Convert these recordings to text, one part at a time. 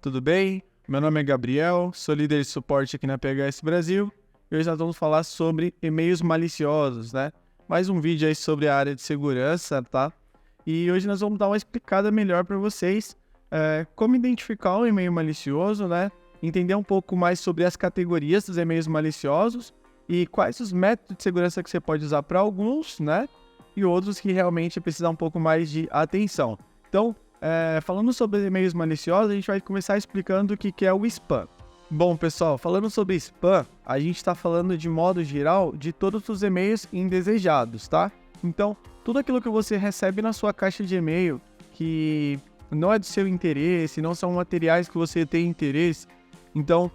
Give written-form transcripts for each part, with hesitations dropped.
tudo bem? Meu nome é Gabriel, sou líder de suporte aqui na PHS Brasil e hoje nós vamos falar sobre e-mails maliciosos, né? Mais um vídeo aí sobre a área de segurança, tá? E hoje nós vamos dar uma explicada melhor para vocês como identificar um e-mail malicioso, né? Entender um pouco mais sobre as categorias dos e-mails maliciosos e quais os métodos de segurança que você pode usar para alguns, né? E outros que realmente precisam um pouco mais de atenção. Então, falando sobre e-mails maliciosos, a gente vai começar explicando o que é o spam. Bom, pessoal, falando sobre spam, a gente está falando de modo geral de todos os e-mails indesejados, tá? Então, tudo aquilo que você recebe na sua caixa de e-mail que não é do seu interesse, não são materiais que você tem interesse, então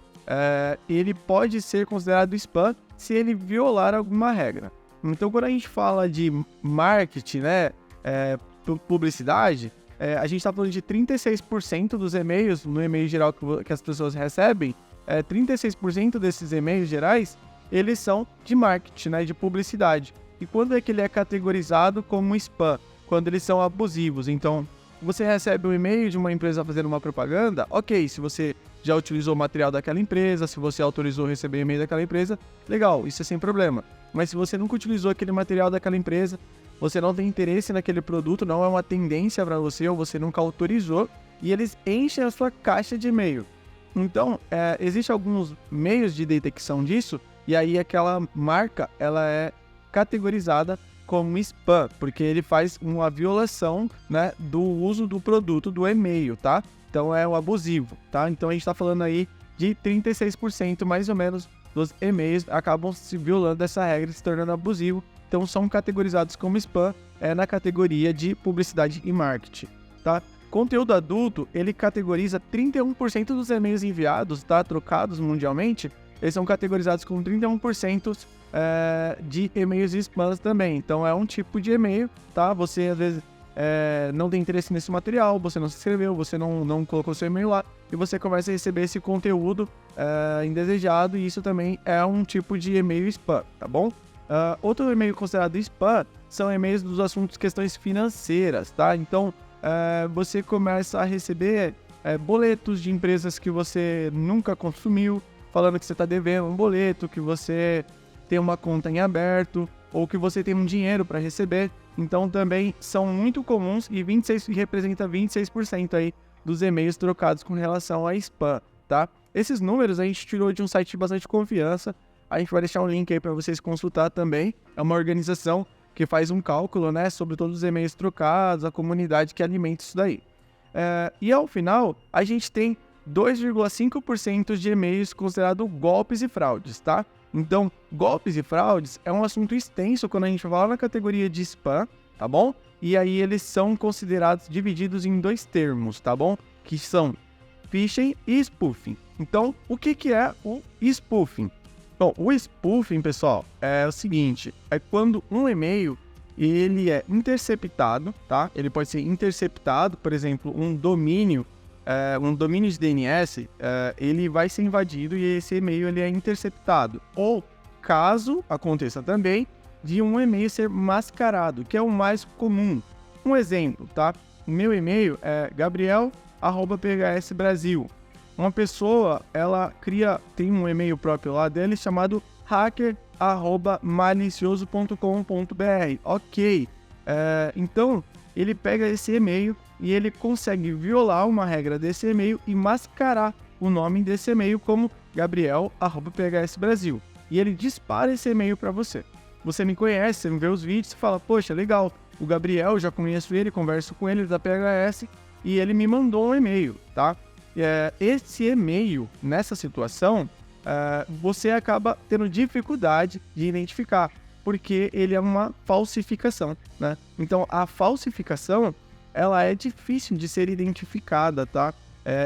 ele pode ser considerado spam se ele violar alguma regra. Então, quando a gente fala de marketing, né, publicidade, a gente está falando de 36% dos e-mails, no e-mail geral que as pessoas recebem, 36% desses e-mails gerais, eles são de marketing, né, de publicidade. E quando é que ele é categorizado como spam? Quando eles são abusivos. Então, você recebe um e-mail de uma empresa fazendo uma propaganda, ok, se você já utilizou o material daquela empresa, se você autorizou receber e-mail daquela empresa, legal, isso é sem problema. Mas se você nunca utilizou aquele material daquela empresa, você não tem interesse naquele produto, não é uma tendência para você, ou você nunca autorizou, e eles enchem a sua caixa de e-mail. Então, existem alguns meios de detecção disso, e aí aquela marca, ela é categorizada como spam, porque ele faz uma violação, né, do uso do produto do e-mail, tá? Então é o abusivo, tá? Então a gente está falando aí de 36% mais ou menos dos e-mails acabam se violando essa regra, se tornando abusivo. Então são categorizados como spam na categoria de publicidade e marketing, tá? Conteúdo adulto, ele categoriza 31% dos e-mails enviados, tá? Trocados mundialmente, eles são categorizados como 31% de e-mails spams também. Então é um tipo de e-mail, tá? Você às vezes não tem interesse nesse material, você não se inscreveu, você não colocou seu e-mail lá e você começa a receber esse conteúdo indesejado, e isso também é um tipo de e-mail spam, tá bom? Outro e-mail considerado spam são e-mails dos assuntos questões financeiras, tá? Então, você começa a receber boletos de empresas que você nunca consumiu, falando que você está devendo um boleto, que você tem uma conta em aberto, ou que você tem um dinheiro para receber. Então, também são muito comuns e representa 26% aí dos e-mails trocados com relação a spam, tá? Esses números a gente tirou de um site de bastante confiança. A gente vai deixar um link aí para vocês consultar também. É uma organização que faz um cálculo, né, sobre todos os e-mails trocados, a comunidade que alimenta isso daí. E ao final, a gente tem 2,5% de e-mails considerados golpes e fraudes, tá? Então, golpes e fraudes é um assunto extenso quando a gente fala na categoria de spam, tá bom? E aí eles são considerados, divididos em dois termos, tá bom? Que são phishing e spoofing. Então, o que é o spoofing? Bom, o spoofing, pessoal, é o seguinte, é quando um e-mail, ele é interceptado, tá? Ele pode ser interceptado, por exemplo, um domínio de DNS, ele vai ser invadido e esse e-mail ele é interceptado. Ou, caso aconteça também, de um e-mail ser mascarado, que é o mais comum. Um exemplo, tá? O meu e-mail é gabriel@phsbrasil. Uma pessoa, ela tem um e-mail próprio lá dele chamado hacker@malicioso.com.br. Ok. Então, ele pega esse e-mail e ele consegue violar uma regra desse e-mail e mascarar o nome desse e-mail como gabriel@phsbrasil. E ele dispara esse e-mail para você. Você me conhece, você me vê os vídeos e fala, poxa, legal, o Gabriel, já conheço ele, converso com ele da PHS e ele me mandou um e-mail, tá? Esse e-mail, nessa situação, você acaba tendo dificuldade de identificar, porque ele é uma falsificação, né? Então, a falsificação, ela é difícil de ser identificada, tá?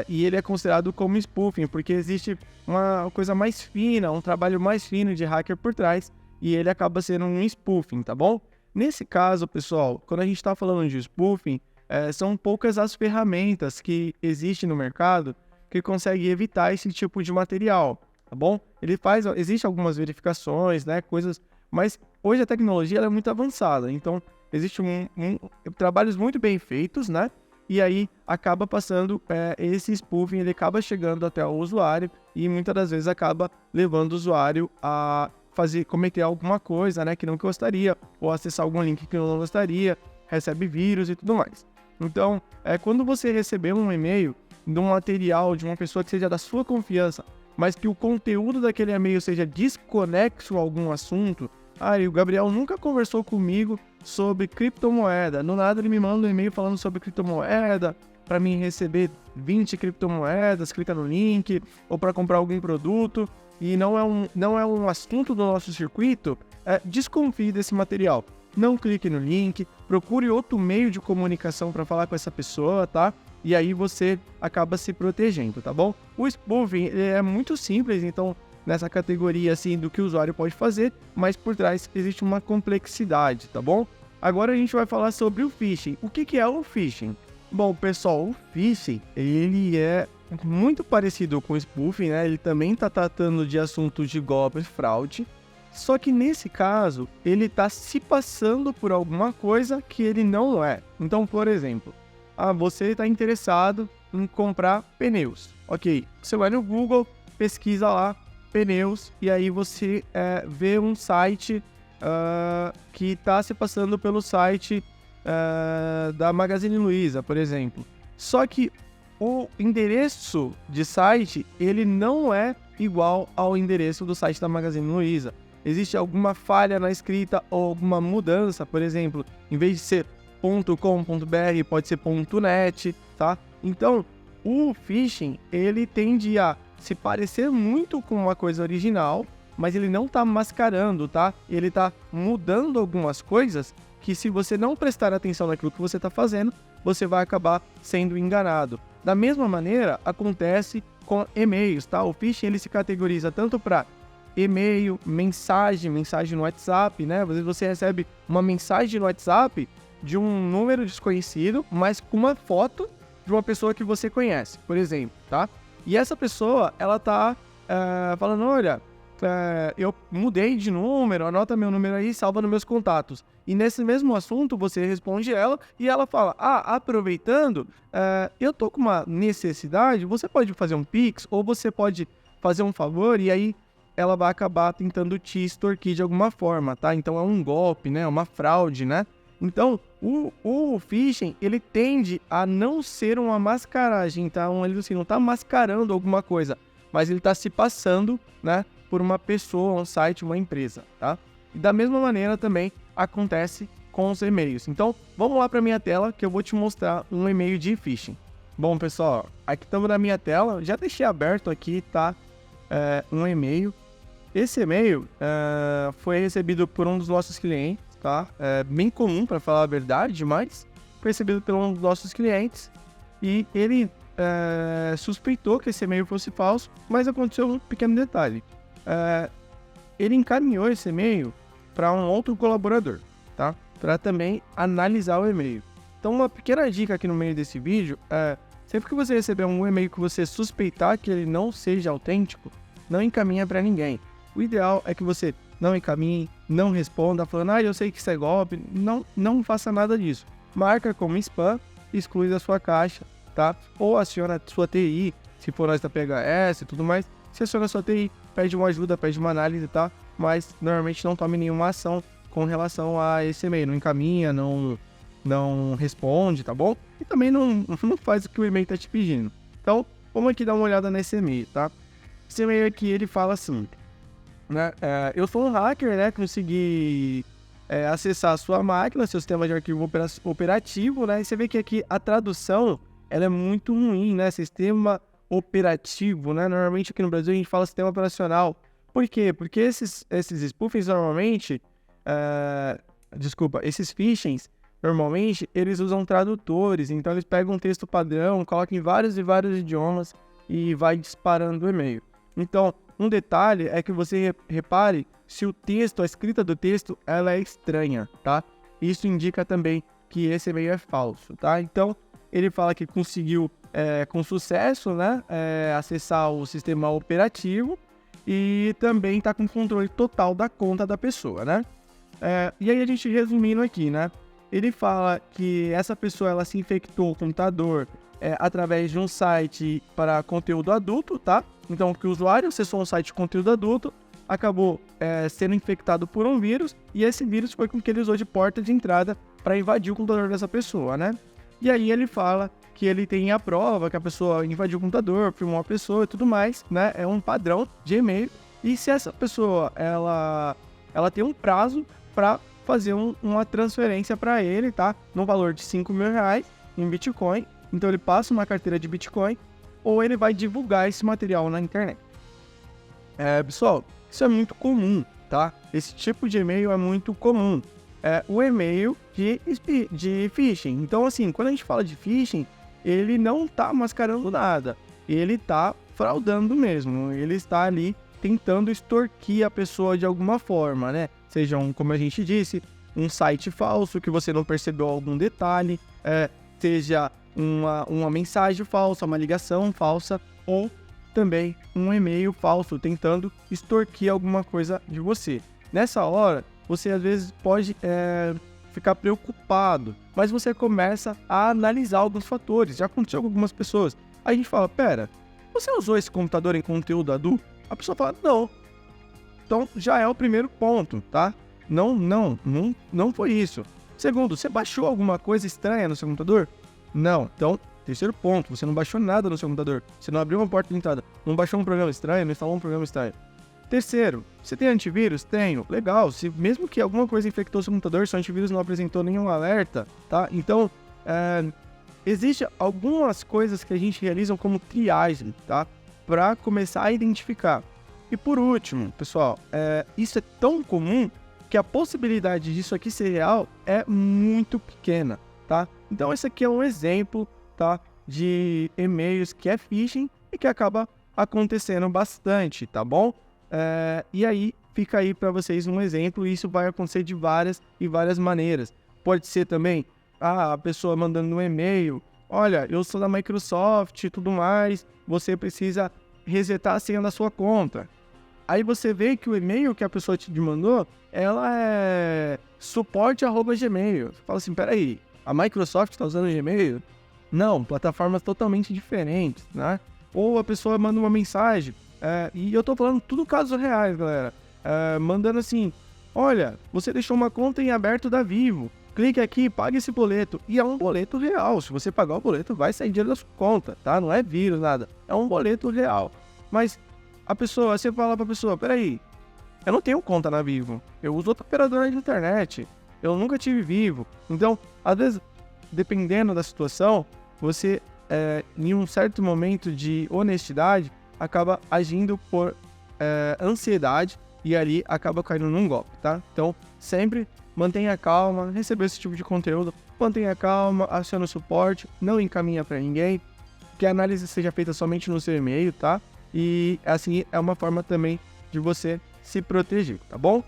E ele é considerado como spoofing, porque existe uma coisa mais fina, um trabalho mais fino de hacker por trás, e ele acaba sendo um spoofing, tá bom? Nesse caso, pessoal, quando a gente está falando de spoofing, são poucas as ferramentas que existem no mercado que conseguem evitar esse tipo de material, tá bom? Existem algumas verificações, né, coisas, mas hoje a tecnologia ela é muito avançada, então existem trabalhos muito bem feitos, né, e aí acaba passando esse spoofing, ele acaba chegando até o usuário e muitas das vezes acaba levando o usuário a cometer alguma coisa, né, que não gostaria, ou acessar algum link que não gostaria, recebe vírus e tudo mais. Então, quando você receber um e-mail de um material de uma pessoa que seja da sua confiança, mas que o conteúdo daquele e-mail seja desconexo a algum assunto, e o Gabriel nunca conversou comigo sobre criptomoeda. No nada ele me manda um e-mail falando sobre criptomoeda, para mim receber 20 criptomoedas, clica no link, ou para comprar algum produto, e não é um assunto do nosso circuito, desconfie desse material. Não clique no link, procure outro meio de comunicação para falar com essa pessoa, tá? E aí você acaba se protegendo, tá bom? O spoofing é muito simples, então, nessa categoria assim do que o usuário pode fazer, mas por trás existe uma complexidade, tá bom? Agora a gente vai falar sobre o phishing. O que é o phishing? Bom, pessoal, o phishing, ele é muito parecido com o spoofing, né? Ele também está tratando de assuntos de golpe e fraude, só que nesse caso, ele está se passando por alguma coisa que ele não é. Então, por exemplo, você está interessado em comprar pneus. Ok, você vai no Google, pesquisa lá, pneus, e aí você vê um site que está se passando pelo site da Magazine Luiza, por exemplo. Só que o endereço de site, ele não é igual ao endereço do site da Magazine Luiza. Existe alguma falha na escrita ou alguma mudança, por exemplo, em vez de ser .com.br, pode ser .net, tá? Então, o phishing, ele tende a se parecer muito com uma coisa original, mas ele não está mascarando, tá? Ele está mudando algumas coisas que, se você não prestar atenção naquilo que você está fazendo, você vai acabar sendo enganado. Da mesma maneira, acontece com e-mails, tá? O phishing, ele se categoriza tanto para e-mail, mensagem no WhatsApp, né? Às vezes você recebe uma mensagem no WhatsApp de um número desconhecido, mas com uma foto de uma pessoa que você conhece, por exemplo, tá? E essa pessoa, ela tá falando, olha, eu mudei de número, anota meu número aí, salva nos meus contatos. E nesse mesmo assunto, você responde ela e ela fala, aproveitando, eu tô com uma necessidade, você pode fazer um Pix ou você pode fazer um favor, e aí ela vai acabar tentando te extorquir de alguma forma, tá? Então é um golpe, né? Uma fraude, né? Então, o phishing, ele tende a não ser uma mascaragem, tá? Ele assim, não tá mascarando alguma coisa, mas ele tá se passando, né, por uma pessoa, um site, uma empresa, tá? E da mesma maneira também acontece com os e-mails. Então, vamos lá para minha tela que eu vou te mostrar um e-mail de phishing. Bom, pessoal, aqui estamos na minha tela, já deixei aberto aqui, tá? Um e-mail. Esse e-mail foi recebido por um dos nossos clientes, tá? É bem comum, para falar a verdade, mas foi recebido por um dos nossos clientes e ele suspeitou que esse e-mail fosse falso, mas aconteceu um pequeno detalhe. Ele encaminhou esse e-mail para um outro colaborador, tá? Para também analisar o e-mail. Então, uma pequena dica aqui no meio desse vídeo sempre que você receber um e-mail que você suspeitar que ele não seja autêntico, não encaminha para ninguém. O ideal é que você não encaminhe, não responda falando, eu sei que isso é golpe. Não faça nada disso. Marca como spam, exclui da sua caixa, tá? Ou aciona a sua TI, se for nós da PHS e tudo mais. Você aciona a sua TI, pede uma ajuda, pede uma análise, tá? Mas normalmente não tome nenhuma ação com relação a esse e-mail. Não encaminha, não responde, tá bom? E também não faz o que o e-mail tá te pedindo. Então, vamos aqui dar uma olhada nesse e-mail, tá? Esse e-mail aqui, ele fala assim, né? Eu sou um hacker, né? Consegui acessar a sua máquina, seu sistema de arquivo operativo, né? E você vê que aqui a tradução, ela é muito ruim, né? Sistema operativo, né? Normalmente aqui no Brasil a gente fala sistema operacional. Por quê? Porque esses spoofings normalmente, esses phishings, normalmente eles usam tradutores, então eles pegam um texto padrão, colocam em vários e vários idiomas e vai disparando o e-mail. Então, um detalhe é que você repare se o texto, a escrita do texto, ela é estranha, tá? Isso indica também que esse e-mail é falso, tá? Então, ele fala que conseguiu, com sucesso, né, acessar o sistema operativo e também está com controle total da conta da pessoa, né? E aí a gente resumindo aqui, né? ele fala que essa pessoa ela se infectou o computador através de um site para conteúdo adulto, tá? Então, que o usuário acessou um site de conteúdo adulto, acabou sendo infectado por um vírus, e esse vírus foi com que ele usou de porta de entrada para invadir o computador dessa pessoa, né? E aí ele fala que ele tem a prova que a pessoa invadiu o computador, filmou a pessoa e tudo mais, né? É um padrão de e-mail. E se essa pessoa, ela tem um prazo para fazer uma transferência para ele, tá? No valor de R$5.000 em Bitcoin. Então ele passa uma carteira de Bitcoin ou ele vai divulgar esse material na internet. Pessoal, isso é muito comum, tá? Esse tipo de e-mail é muito comum. O e-mail de phishing. Então, assim, quando a gente fala de phishing, ele não tá mascarando nada. Ele tá fraudando mesmo. Ele está ali tentando extorquir a pessoa de alguma forma, né? Seja, como a gente disse, um site falso que você não percebeu algum detalhe, seja uma mensagem falsa, uma ligação falsa, ou também um e-mail falso tentando extorquir alguma coisa de você. Nessa hora, você às vezes pode ficar preocupado, mas você começa a analisar alguns fatores. Já aconteceu com algumas pessoas. Aí a gente fala, pera, você usou esse computador em conteúdo adulto? A pessoa fala, não. Então já é o primeiro ponto, tá? Não foi isso. Segundo, você baixou alguma coisa estranha no seu computador? Não. Então, terceiro ponto, você não baixou nada no seu computador. Você não abriu uma porta de entrada, não baixou um programa estranho, não instalou um programa estranho. Terceiro, você tem antivírus? Tenho. Legal. Mesmo que alguma coisa infectou seu computador, seu antivírus não apresentou nenhum alerta, tá? Então, existem algumas coisas que a gente realiza como triagem, tá? Para começar a identificar. E por último, pessoal, isso é tão comum que a possibilidade disso aqui ser real é muito pequena, tá? Então, esse aqui é um exemplo, tá? De e-mails que é phishing e que acaba acontecendo bastante, tá bom? E aí, fica aí para vocês um exemplo, e isso vai acontecer de várias e várias maneiras. Pode ser também a pessoa mandando um e-mail, olha, eu sou da Microsoft e tudo mais, você precisa resetar a senha da sua conta. Aí você vê que o e-mail que a pessoa te mandou, ela é suporte@gmail. Você fala assim, peraí, a Microsoft está usando Gmail? Não, plataformas totalmente diferentes, né? Ou a pessoa manda uma mensagem, e eu tô falando tudo casos reais, galera, mandando assim, olha, você deixou uma conta em aberto da Vivo, clique aqui, pague esse boleto, e é um boleto real, se você pagar o boleto vai sair dinheiro da sua conta, tá? Não é vírus, nada, é um boleto real. Mas você fala pra pessoa, peraí, eu não tenho conta na Vivo, eu uso outra operadora de internet, eu nunca tive Vivo. Então, às vezes, dependendo da situação, você, em um certo momento de honestidade, acaba agindo por ansiedade e ali acaba caindo num golpe, tá? Então, sempre mantenha calma, recebeu esse tipo de conteúdo, mantenha calma, acione o suporte, não encaminha para ninguém, que a análise seja feita somente no seu e-mail, tá? E assim é uma forma também de você se proteger, tá bom?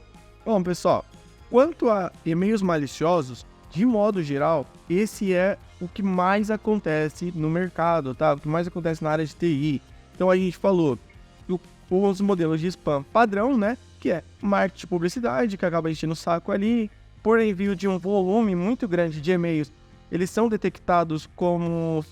Bom, pessoal, quanto a e-mails maliciosos, de modo geral, esse é o que mais acontece no mercado, tá? O que mais acontece na área de TI. Então a gente falou os modelos de spam padrão, né? Que é marketing de publicidade, que acaba enchendo o saco ali, por envio de um volume muito grande de e-mails, eles são detectados como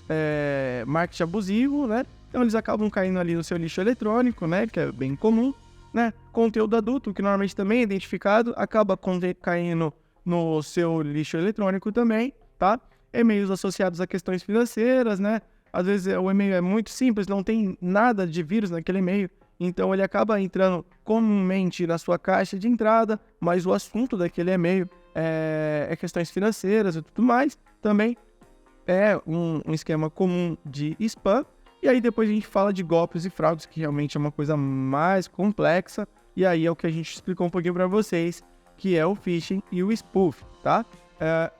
marketing abusivo, né? Então eles acabam caindo ali no seu lixo eletrônico, né? Que é bem comum, né? Conteúdo adulto, que normalmente também é identificado, acaba caindo no seu lixo eletrônico também, tá? E-mails associados a questões financeiras, né? Às vezes o e-mail é muito simples, não tem nada de vírus naquele e-mail, então ele acaba entrando comumente na sua caixa de entrada, mas o assunto daquele e-mail é questões financeiras e tudo mais. Também é um esquema comum de spam. E aí depois a gente fala de golpes e fraudes, que realmente é uma coisa mais complexa. E aí é o que a gente explicou um pouquinho para vocês, que é o phishing e o spoof, tá?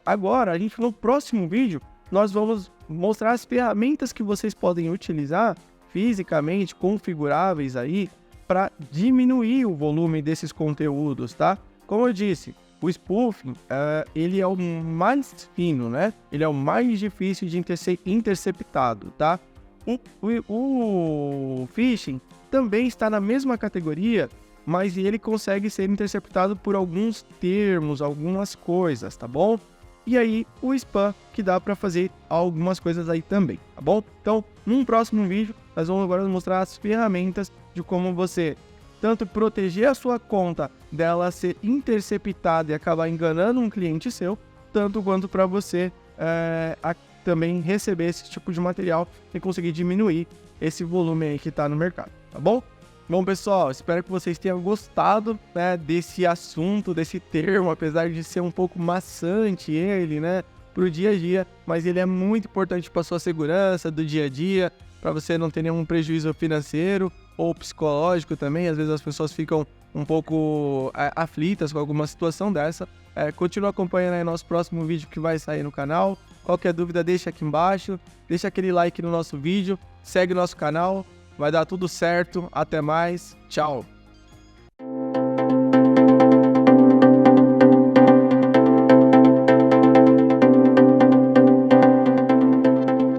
Agora, no próximo vídeo, nós vamos mostrar as ferramentas que vocês podem utilizar fisicamente, configuráveis aí, para diminuir o volume desses conteúdos, tá? Como eu disse, o spoofing, ele é o mais fino, né? Ele é o mais difícil de ser interceptado, tá? O phishing também está na mesma categoria, mas ele consegue ser interceptado por alguns termos, algumas coisas, tá bom? e aí o spam, que dá para fazer algumas coisas aí também, tá bom? Então, num próximo vídeo, nós vamos agora mostrar as ferramentas de como você tanto proteger a sua conta dela ser interceptada e acabar enganando um cliente seu, tanto quanto para você também receber esse tipo de material e conseguir diminuir esse volume aí que está no mercado, tá bom? Bom, pessoal, espero que vocês tenham gostado, né, desse assunto, desse termo, apesar de ser um pouco maçante ele, né, pro dia a dia, mas ele é muito importante para sua segurança do dia a dia, para você não ter nenhum prejuízo financeiro ou psicológico também. Às vezes as pessoas ficam um pouco aflitas com alguma situação dessa. Continua acompanhando aí nosso próximo vídeo que vai sair no canal. Qualquer dúvida, deixa aqui embaixo, deixa aquele like no nosso vídeo, segue o nosso canal. Vai dar tudo certo. Até mais. Tchau.